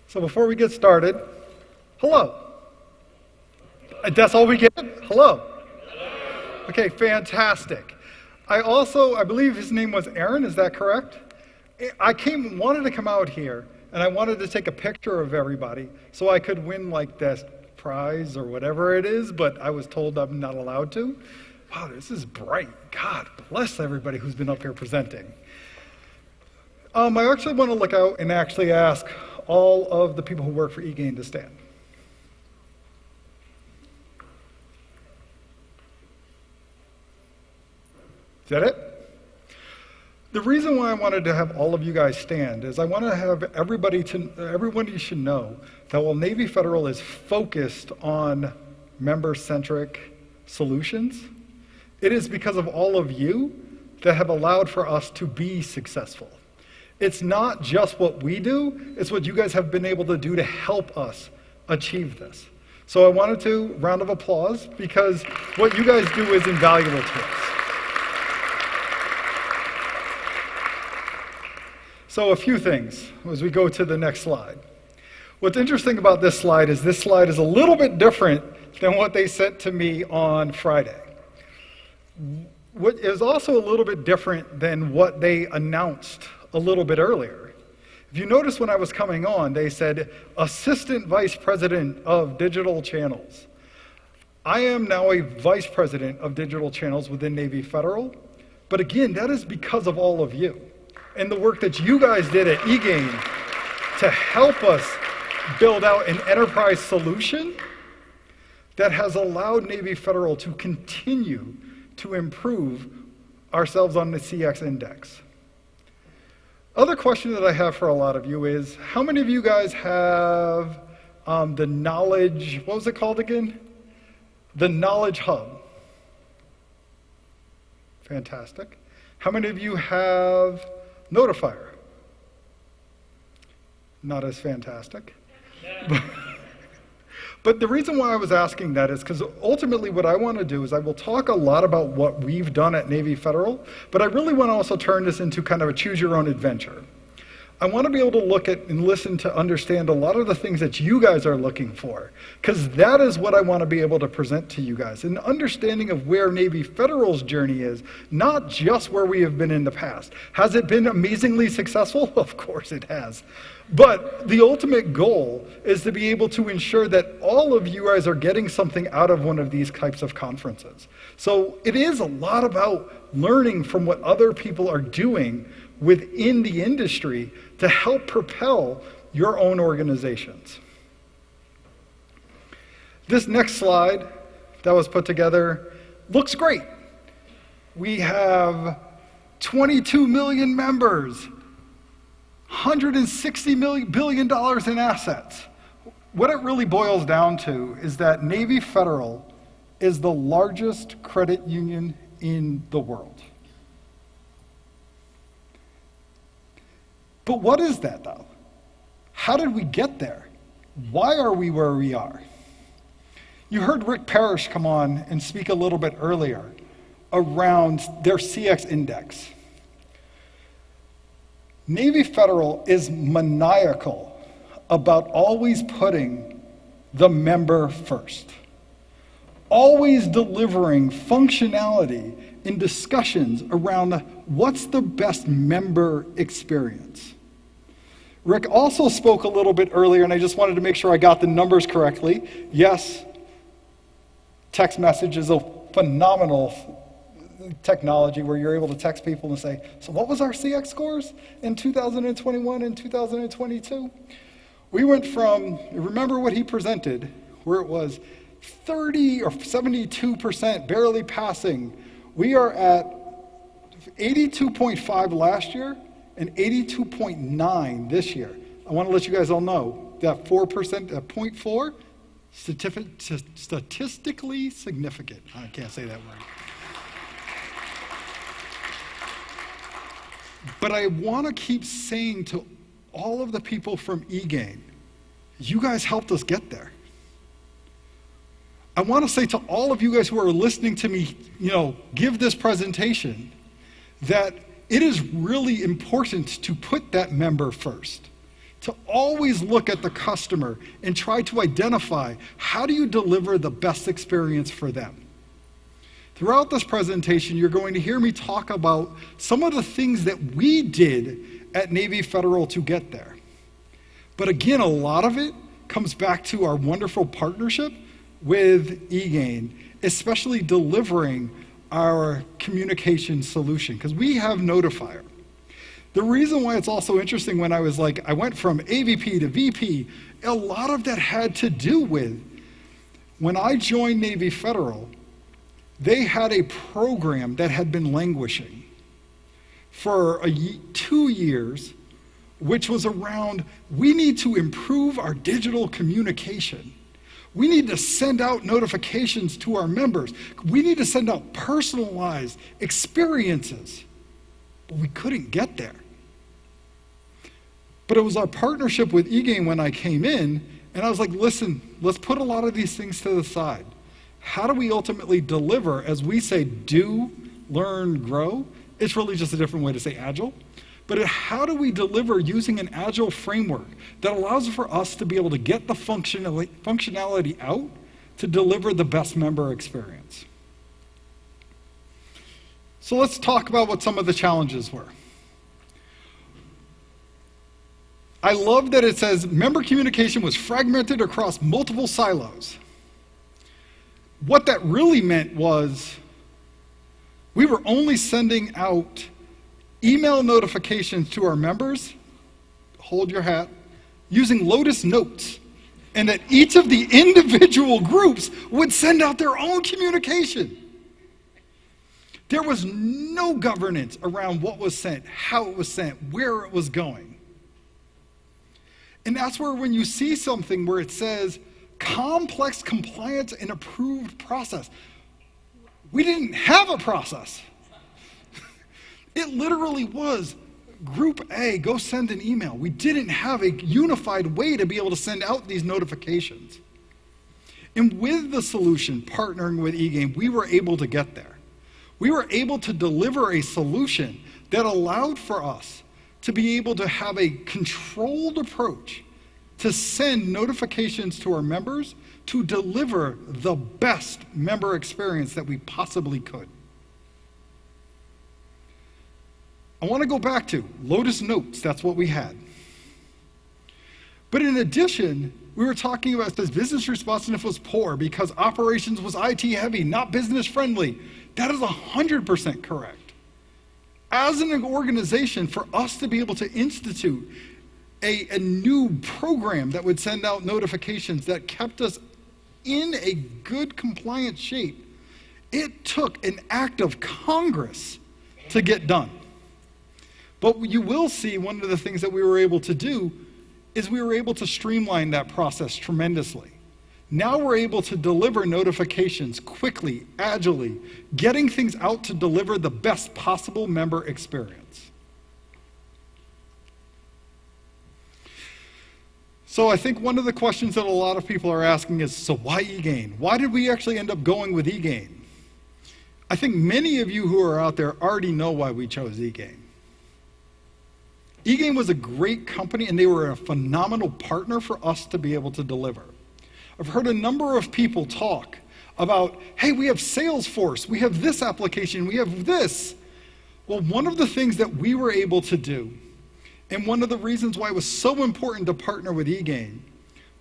So before we get started, hello. That's all we get? Hello. Okay, fantastic. I believe his name was Aaron, is that correct? Wanted to come out here, and I wanted to take a picture of everybody so I could win like this prize or whatever it is, but I was told I'm not allowed to. Wow, this is bright. God bless everybody who's been up here presenting. I actually want to look out and actually ask all of the people who work for eGain to stand. Is that it? The reason why I wanted to have all of you guys stand is I want to have everybody should know that while Navy Federal is focused on member-centric solutions, it is because of all of you that have allowed for us to be successful. It's not just what we do, it's what you guys have been able to do to help us achieve this. So I wanted to, round of applause, because what you guys do is invaluable to us. So a few things as we go to the next slide. What's interesting about this slide is a little bit different than what they sent to me on Friday. What is also a little bit different than what they announced a little bit earlier. If you notice when I was coming on, they said, Assistant Vice President of Digital Channels. I am now a Vice President of Digital Channels within Navy Federal, but again, that is because of all of you and the work that you guys did at eGain to help us build out an enterprise solution that has allowed Navy Federal to continue to improve ourselves on the CX index. Other question that I have for a lot of you is, how many of you guys have the knowledge, what was it called again? The Knowledge Hub. Fantastic. How many of you have Notifier? Not as fantastic. But the reason why I was asking that is because ultimately what I want to do is I will talk a lot about what we've done at Navy Federal, but I really want to also turn this into kind of a choose your own adventure. I want to be able to look at and listen to understand a lot of the things that you guys are looking for, because that is what I want to be able to present to you guys. An understanding of where Navy Federal's journey is, not just where we have been in the past. Has it been amazingly successful? Of course it has. But the ultimate goal is to be able to ensure that all of you guys are getting something out of one of these types of conferences. So it is a lot about learning from what other people are doing within the industry to help propel your own organizations. This next slide that was put together looks great. We have 22 million members, $160 billion in assets. What it really boils down to is that Navy Federal is the largest credit union in the world. But what is that, though? How did we get there? Why are we where we are? You heard Rick Parrish come on and speak a little bit earlier around their CX index. Navy Federal is maniacal about always putting the member first, always delivering functionality in discussions around what's the best member experience. Rick also spoke a little bit earlier, and I just wanted to make sure I got the numbers correctly. Yes, text message is a phenomenal technology where you're able to text people and say, so what was our CX scores in 2021 and 2022? We went from, remember what he presented, where it was 30 or 72% barely passing. We are at 82.5 last year and 82.9 this year. I want to let you guys all know that 4%, 0.4, statistically significant. I can't say that word. But I want to keep saying to all of the people from eGain, you guys helped us get there. I want to say to all of you guys who are listening to me, give this presentation, that it is really important to put that member first. to always look at the customer and try to identify how do you deliver the best experience for them. Throughout this presentation, you're going to hear me talk about some of the things that we did at Navy Federal to get there. But again, a lot of it comes back to our wonderful partnership with eGain, especially delivering our communication solution, because we have Notifier. The reason why it's also interesting, when I went from AVP to VP, a lot of that had to do with when I joined Navy Federal, they had a program that had been languishing for 2 years, which was around, we need to improve our digital communication. We need to send out notifications to our members. We need to send out personalized experiences. But we couldn't get there. But it was our partnership with eGain when I came in, and I was like, listen, let's put a lot of these things to the side. How do we ultimately deliver, as we say, do, learn, grow? It's really just a different way to say agile. But how do we deliver using an agile framework that allows for us to be able to get the functionality out to deliver the best member experience? So let's talk about what some of the challenges were. I love that it says member communication was fragmented across multiple silos. What that really meant was we were only sending out email notifications to our members, hold your hat, using Lotus Notes, and that each of the individual groups would send out their own communication. There was no governance around what was sent, how it was sent, where it was going. And that's where when you see something where it says complex compliance and approved process, we didn't have a process. It literally was group A, go send an email. We didn't have a unified way to be able to send out these notifications. And with the solution, partnering with eGain, we were able to get there. We were able to deliver a solution that allowed for us to be able to have a controlled approach to send notifications to our members to deliver the best member experience that we possibly could. I want to go back to Lotus Notes. That's what we had. But in addition, we were talking about this business responsiveness was poor because operations was IT heavy, not business friendly. That is 100% correct. As an organization, for us to be able to institute a new program that would send out notifications that kept us in a good compliant shape, it took an act of Congress to get done. But you will see one of the things that we were able to do is we were able to streamline that process tremendously. Now we're able to deliver notifications quickly, agilely, getting things out to deliver the best possible member experience. So I think one of the questions that a lot of people are asking is, so why eGain? Why did we actually end up going with eGain? I think many of you who are out there already know why we chose eGain. eGain was a great company, and they were a phenomenal partner for us to be able to deliver. I've heard a number of people talk about, hey, we have Salesforce, we have this application, we have this. Well, one of the things that we were able to do, and one of the reasons why it was so important to partner with eGain,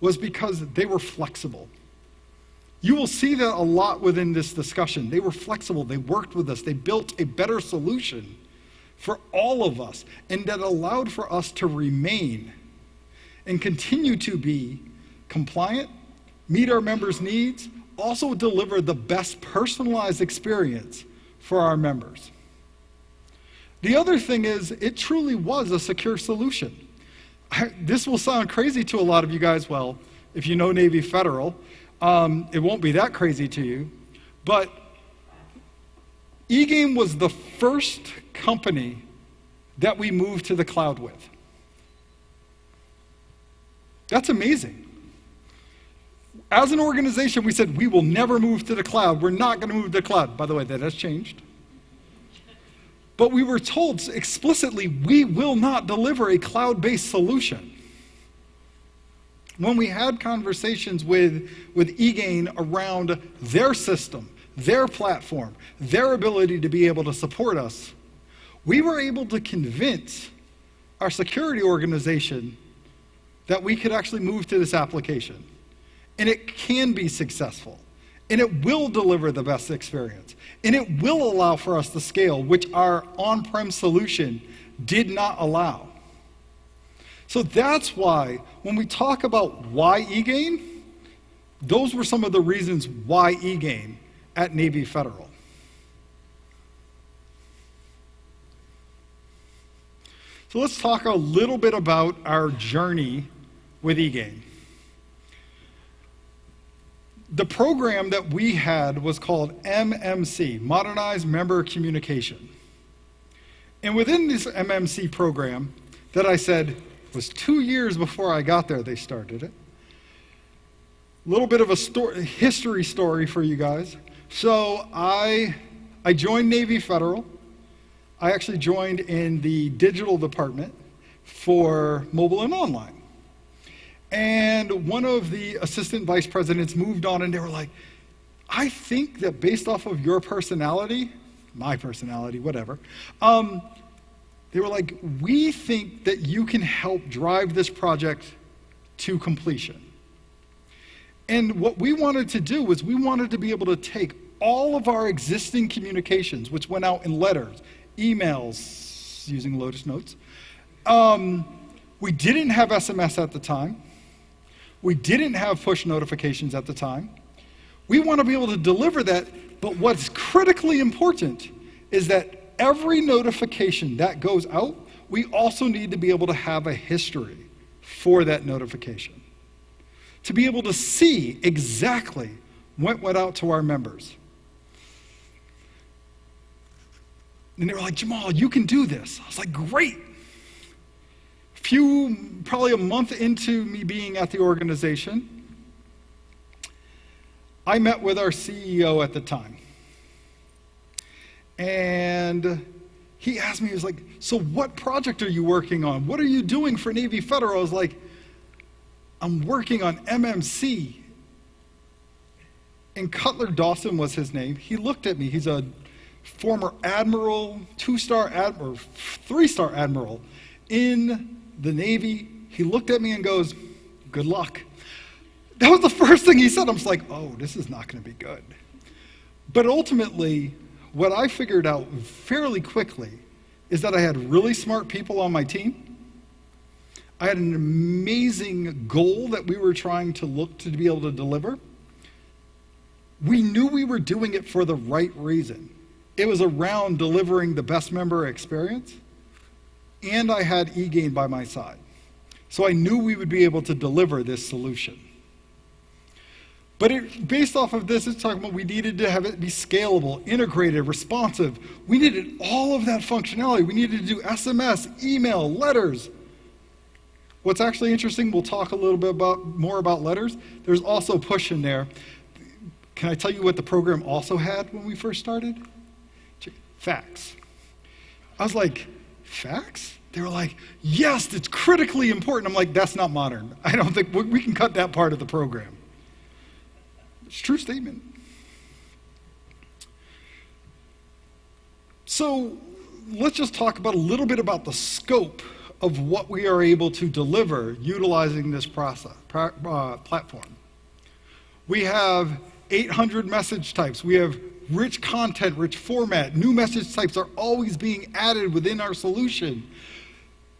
was because they were flexible. You will see that a lot within this discussion. They were flexible, they worked with us, they built a better solution for all of us, and that allowed for us to remain and continue to be compliant, meet our members' needs, also deliver the best personalized experience for our members. The other thing is, it truly was a secure solution. This will sound crazy to a lot of you guys. Well, if you know Navy Federal, it won't be that crazy to you, but eGain was the first company that we moved to the cloud with. That's amazing. As an organization, we said, we will never move to the cloud. We're not going to move to the cloud. By the way, that has changed. But we were told explicitly, we will not deliver a cloud-based solution. When we had conversations with eGain around their system, their platform, their ability to be able to support us, we were able to convince our security organization that we could actually move to this application. And it can be successful. And it will deliver the best experience. And it will allow for us to scale, which our on-prem solution did not allow. So that's why when we talk about why eGain, those were some of the reasons why eGain at Navy Federal. So let's talk a little bit about our journey with eGain. The program that we had was called MMC, Modernized Member Communication. And within this MMC program that I said was 2 years before I got there, they started it. A little bit of a history story for you guys. So I joined Navy Federal. I actually joined in the digital department for mobile and online. And one of the assistant vice presidents moved on, and they were like, I think that based off of your personality, my personality, whatever, they were like, we think that you can help drive this project to completion. And what we wanted to do was we wanted to be able to take all of our existing communications, which went out in letters, emails, using Lotus Notes. We didn't have SMS at the time. We didn't have push notifications at the time. We want to be able to deliver that, but what's critically important is that every notification that goes out, we also need to be able to have a history for that notification. To be able to see exactly what went out to our members. And they were like, Jamal, you can do this. I was like, great. Probably a month into me being at the organization, I met with our CEO at the time. And he asked me, he was like, so what project are you working on? What are you doing for Navy Federal? I was like, I'm working on MMC. And Cutler Dawson was his name. He looked at me. He's a former admiral, 2-star admiral, 3-star admiral in the Navy. He looked at me and goes, good luck. That was the first thing he said. I was like, oh, this is not going to be good. But ultimately, what I figured out fairly quickly is that I had really smart people on my team. I had an amazing goal that we were trying to look to be able to deliver. We knew we were doing it for the right reason. It was around delivering the best member experience. And I had eGain by my side. So I knew we would be able to deliver this solution. But based off of this, it's talking about we needed to have it be scalable, integrated, responsive. We needed all of that functionality. We needed to do SMS, email, letters. What's actually interesting, we'll talk a little bit more about letters. There's also push in there. Can I tell you what the program also had when we first started? Fax. I was like, fax? They were like, yes, it's critically important. I'm like, that's not modern. I don't think we can cut that part of the program. It's a true statement. So let's just talk about a little bit about the scope of what we are able to deliver utilizing this platform. We have 800 message types. We have rich content, rich format. New message types are always being added within our solution.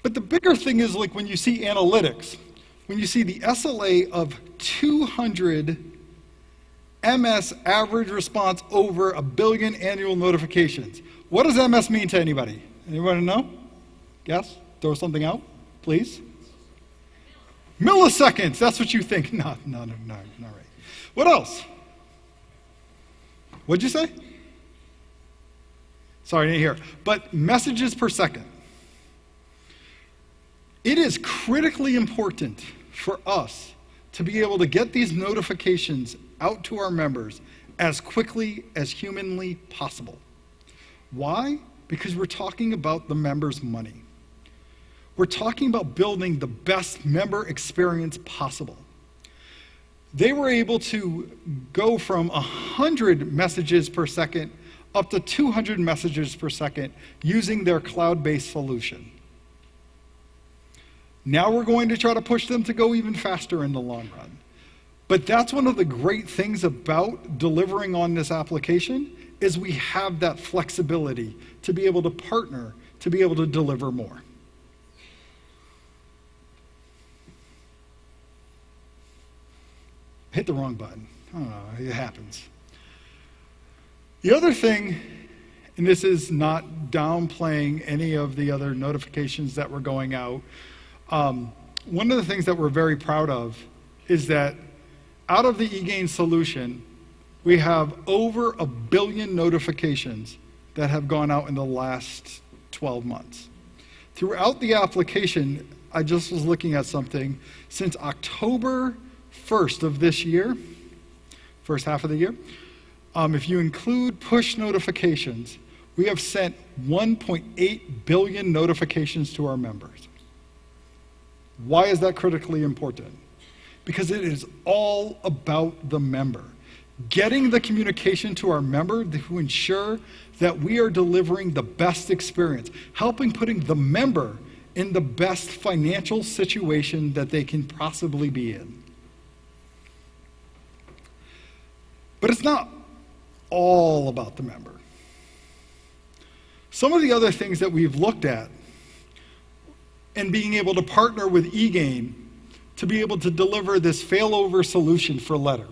But the bigger thing is like when you see analytics, when you see the SLA of 200 MS average response over 1 billion annual notifications. What does MS mean to anybody? Anyone know? Yes? Throw something out, please. Milliseconds, that's what you think. No, not right. What else? What'd you say? Sorry, I didn't hear. But messages per second. It is critically important for us to be able to get these notifications out to our members as quickly as humanly possible. Why? Because we're talking about the members' money. We're talking about building the best member experience possible. They were able to go from 100 messages per second up to 200 messages per second using their cloud-based solution. Now we're going to try to push them to go even faster in the long run. But that's one of the great things about delivering on this application is we have that flexibility to be able to partner, to be able to deliver more. Hit the wrong button. Oh, it happens. The other thing, and this is not downplaying any of the other notifications that were going out, one of the things that we're very proud of is that out of the eGain solution, we have over 1 billion notifications that have gone out in the last 12 months. Throughout the application, I just was looking at something, since October 1st of this year, first half of the year, if you include push notifications, we have sent 1.8 billion notifications to our members. Why is that critically important? Because it is all about the member. Getting the communication to our member to ensure that we are delivering the best experience, helping putting the member in the best financial situation that they can possibly be in. But it's not all about the member. Some of the other things that we've looked at and being able to partner with eGain to be able to deliver this failover solution for letter.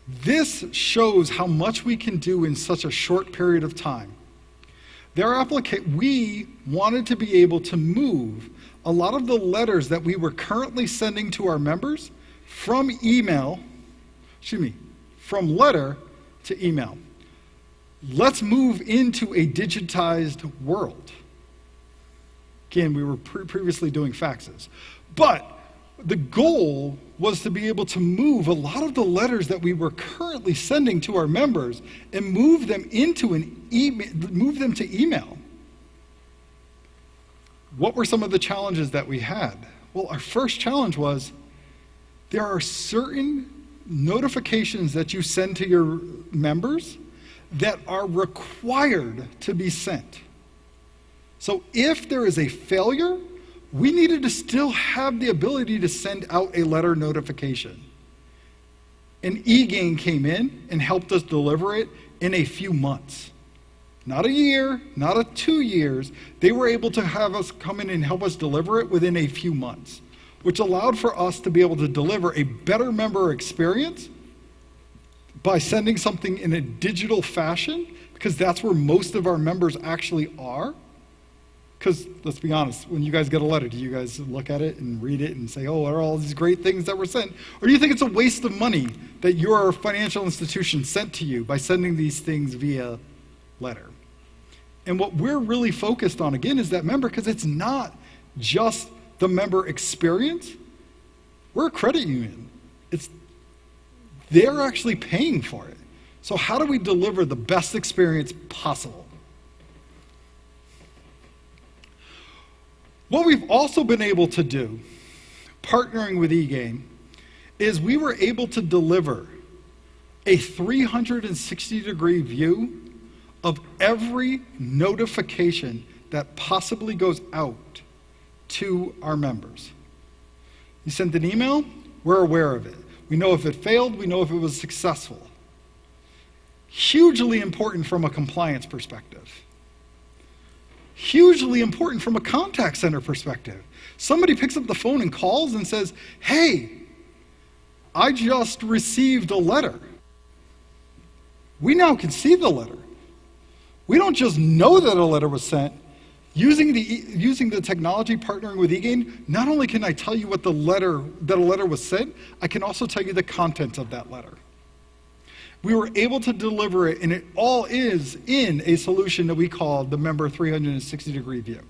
This shows how much we can do in such a short period of time. We wanted to be able to move a lot of the letters that we were currently sending to our members from from letter to email. Let's move into a digitized world. Again, we were previously doing faxes. But the goal was to be able to move a lot of the letters that we were currently sending to our members and move them into move them to email. What were some of the challenges that we had? Well, our first challenge was there are certain notifications that you send to your members that are required to be sent. So if there is a failure, we needed to still have the ability to send out a letter notification. And eGain came in and helped us deliver it in a few months. Not a year, not 2 years. They were able to have us come in and help us deliver it within a few months, which allowed for us to be able to deliver a better member experience by sending something in a digital fashion, because that's where most of our members actually are. Because let's be honest, when you guys get a letter, do you guys look at it and read it and say, oh, what are all these great things that were sent? Or do you think it's a waste of money that your financial institution sent to you by sending these things via letter? And what we're really focused on, again, is that member, because it's not just the member experience. We're a credit union. They're actually paying for it. So how do we deliver the best experience possible? What we've also been able to do, partnering with eGain, is we were able to deliver a 360-degree view of every notification that possibly goes out to our members. You sent an email, we're aware of it. We know if it failed, we know if it was successful. Hugely important from a compliance perspective. Hugely important from a contact center perspective. Somebody picks up the phone and calls and says, hey, I just received a letter. We now can see the letter. We don't just know that a letter was sent. Using the technology, partnering with eGain, not only can I tell you that a letter was sent, I can also tell you the content of that letter. We were able to deliver it, and it all is in a solution that we call the Member 360-degree view.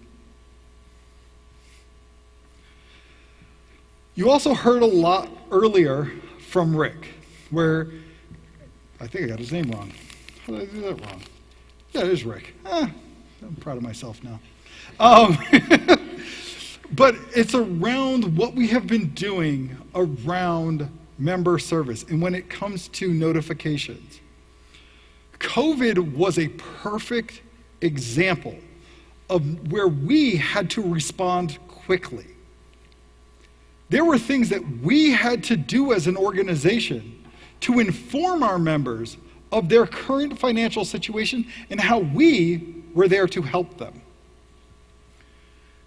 You also heard a lot earlier from Rick, where, I think I got his name wrong. How did I do that wrong? Yeah, it is Rick. I'm proud of myself now. But it's around what we have been doing around member service and when it comes to notifications. COVID was a perfect example of where we had to respond quickly. There were things that we had to do as an organization to inform our members of their current financial situation and how we were there to help them.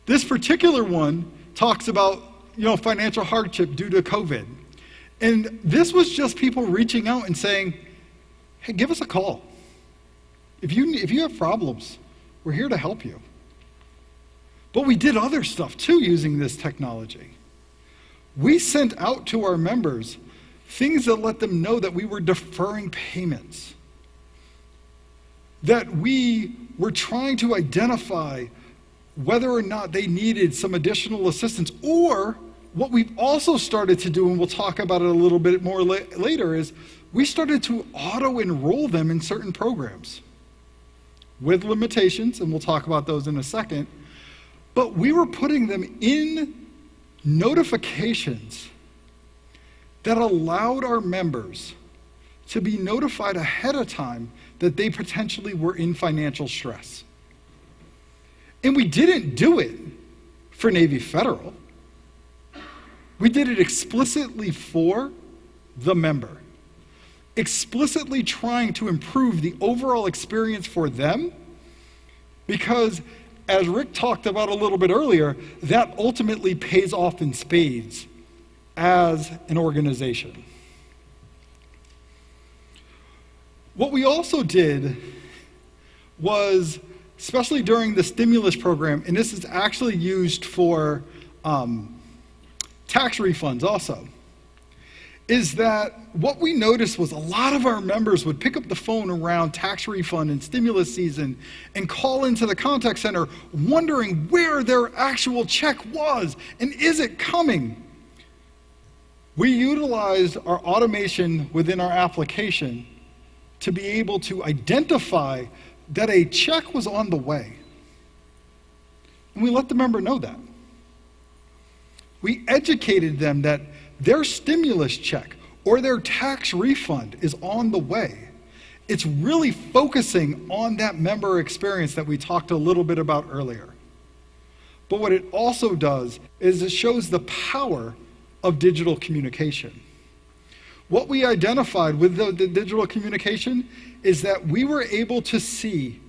This particular one talks about, financial hardship due to COVID. And this was just people reaching out and saying, hey, give us a call. If you have problems, we're here to help you. But we did other stuff too using this technology. We sent out to our members things that let them know that we were deferring payments, that we were trying to identify whether or not they needed some additional assistance, or what we've also started to do, and we'll talk about it a little bit more later, is we started to auto-enroll them in certain programs with limitations, and we'll talk about those in a second, but we were putting them in notifications that allowed our members to be notified ahead of time that they potentially were in financial stress. And we didn't do it for Navy Federal. We did it explicitly for the member, explicitly trying to improve the overall experience for them, because as Rick talked about a little bit earlier, that ultimately pays off in spades as an organization. What we also did was, especially during the stimulus program, and this is actually used for tax refunds also, is that what we noticed was a lot of our members would pick up the phone around tax refund and stimulus season and call into the contact center wondering where their actual check was and is it coming. We utilized our automation within our application to be able to identify that a check was on the way. And we let the member know that. We educated them that their stimulus check or their tax refund is on the way. It's really focusing on that member experience that we talked a little bit about earlier. But what it also does is it shows the power of digital communication. What we identified with the digital communication is that we were able to see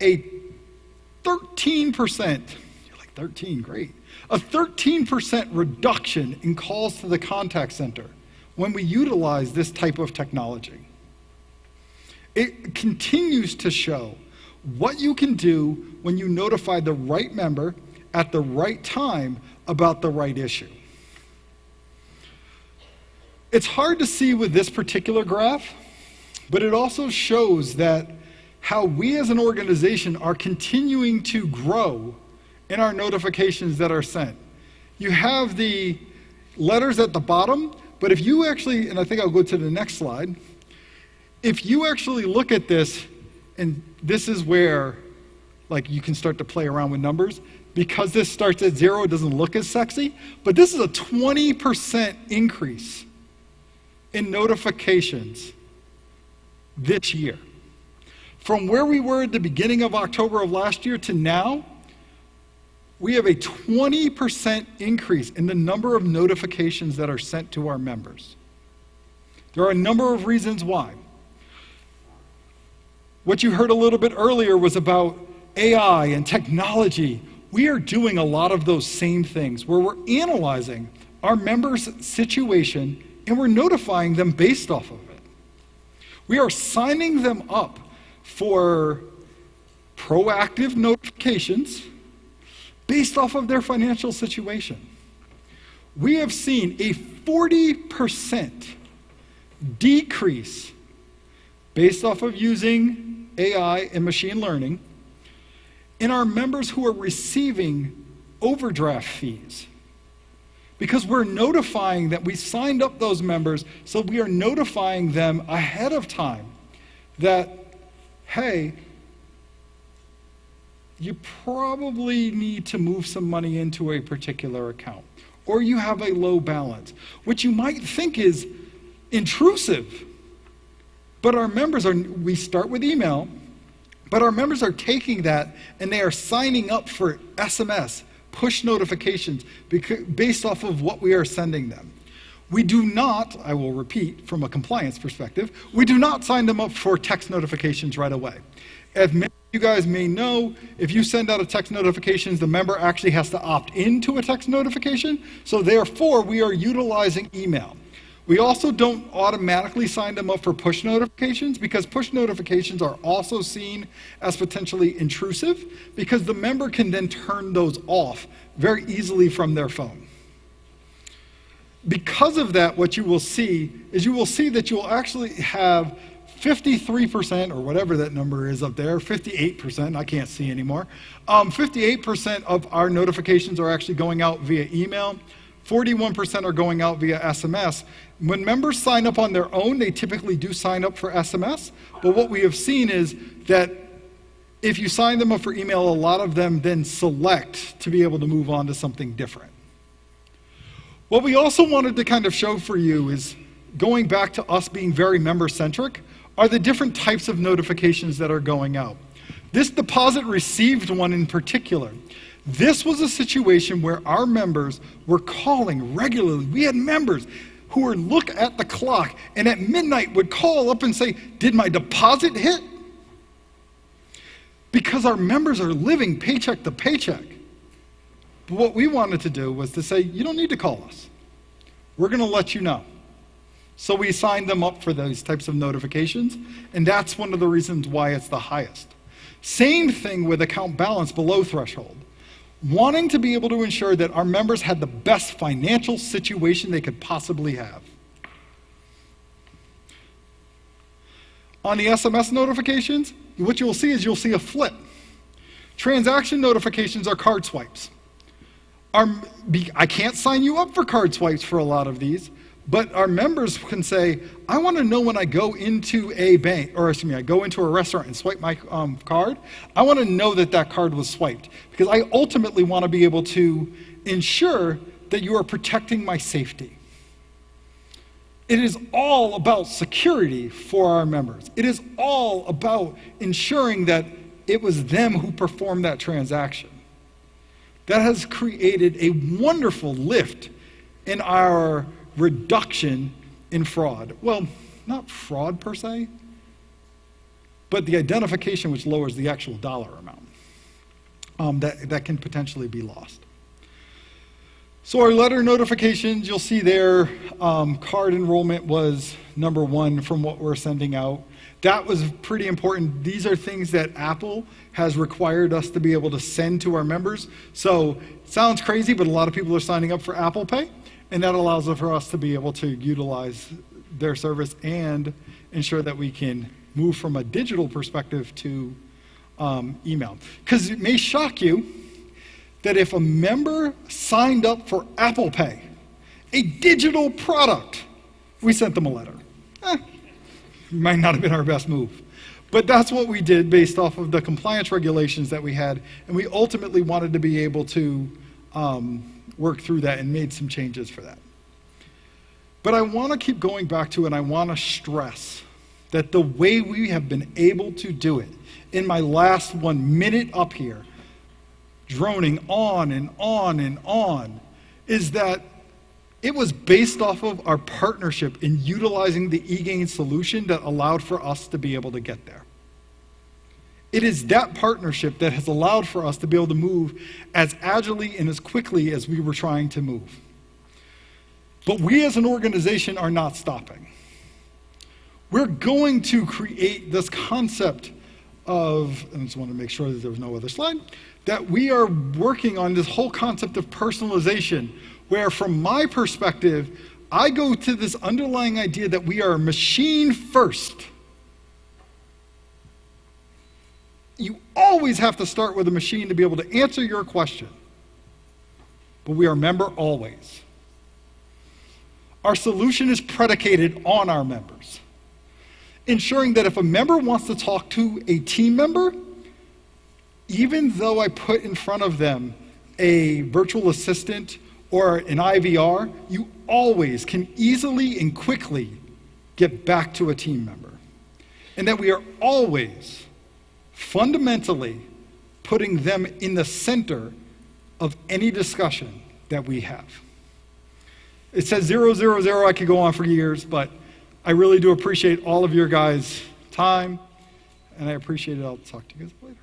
a 13%, you're like 13, great, a 13% reduction in calls to the contact center when we utilize this type of technology. It continues to show what you can do when you notify the right member at the right time about the right issue. It's hard to see with this particular graph, but it also shows that how we as an organization are continuing to grow in our notifications that are sent. You have the letters at the bottom, but if you actually, and I think I'll go to the next slide, if you actually look at this, and this is where you can start to play around with numbers, because this starts at 0, it doesn't look as sexy, but this is a 20% increase in notifications this year. From where we were at the beginning of October of last year to now, we have a 20% increase in the number of notifications that are sent to our members. There are a number of reasons why. What you heard a little bit earlier was about AI and technology. We are doing a lot of those same things where we're analyzing our members' situation and we're notifying them based off of it. We are signing them up for proactive notifications based off of their financial situation. We have seen a 40% decrease based off of using AI and machine learning in our members who are receiving overdraft fees. Because we're notifying that we signed up those members, so we are notifying them ahead of time that, hey, you probably need to move some money into a particular account, or you have a low balance, which you might think is intrusive. But our members we start with email, but our members are taking that and they are signing up for SMS, push notifications, based off of what we are sending them. We do not, I will repeat from a compliance perspective, we do not sign them up for text notifications right away. As many of you guys may know, if you send out a text notifications, the member actually has to opt into a text notification. So therefore, we are utilizing email. We also don't automatically sign them up for push notifications, because push notifications are also seen as potentially intrusive, because the member can then turn those off very easily from their phone. Because of that, what you will see is that you will actually have 53%, or whatever that number is up there, 58%, I can't see anymore. 58% of our notifications are actually going out via email. 41% are going out via SMS. When members sign up on their own, they typically do sign up for SMS. But what we have seen is that if you sign them up for email, a lot of them then select to be able to move on to something different. What we also wanted to kind of show for you is, going back to us being very member-centric, are the different types of notifications that are going out. This deposit received one in particular. This was a situation where our members were calling regularly. We had members who would look at the clock and at midnight would call up and say, "Did my deposit hit?" Because our members are living paycheck to paycheck. But what we wanted to do was to say, you don't need to call us. We're going to let you know. So we signed them up for those types of notifications, and that's one of the reasons why it's the highest. Same thing with account balance below threshold. Wanting to be able to ensure that our members had the best financial situation they could possibly have. On the SMS notifications, what you'll see is a flip. Transaction notifications are card swipes. I can't sign you up for card swipes for a lot of these, but our members can say, I want to know when I go into a bank, or excuse me, I go into a restaurant and swipe my card, I want to know that that card was swiped, because I ultimately want to be able to ensure that you are protecting my safety. It is all about security for our members. It is all about ensuring that it was them who performed that transaction. That has created a wonderful lift in our reduction in fraud. Well, not fraud per se, but the identification, which lowers the actual dollar amount that can potentially be lost. So our letter notifications, you'll see there, card enrollment was number one from what we're sending out. That was pretty important. These are things that Apple has required us to be able to send to our members. So it sounds crazy, but a lot of people are signing up for Apple Pay, and that allows for us to be able to utilize their service and ensure that we can move from a digital perspective to email. Because it may shock you that if a member signed up for Apple Pay, a digital product, we sent them a letter. Might not have been our best move. But that's what we did based off of the compliance regulations that we had, and we ultimately wanted to be able to work through that and made some changes for that. But I want to keep going back to, and I want to stress that the way we have been able to do it, in my last 1 minute up here, droning on and on and on, is that it was based off of our partnership in utilizing the eGain solution that allowed for us to be able to get there. It is that partnership that has allowed for us to be able to move as agilely and as quickly as we were trying to move. But we as an organization are not stopping. We're going to create this concept of, and I just want to make sure that there was no other slide, that we are working on this whole concept of personalization, where from my perspective, I go to this underlying idea that we are machine first. You always have to start with a machine to be able to answer your question. But we are member always. Our solution is predicated on our members, ensuring that if a member wants to talk to a team member, even though I put in front of them a virtual assistant or an IVR, you always can easily and quickly get back to a team member. And that we are always fundamentally putting them in the center of any discussion that we have. It says 000, I could go on for years, but I really do appreciate all of your guys' time, and I appreciate it. I'll talk to you guys later.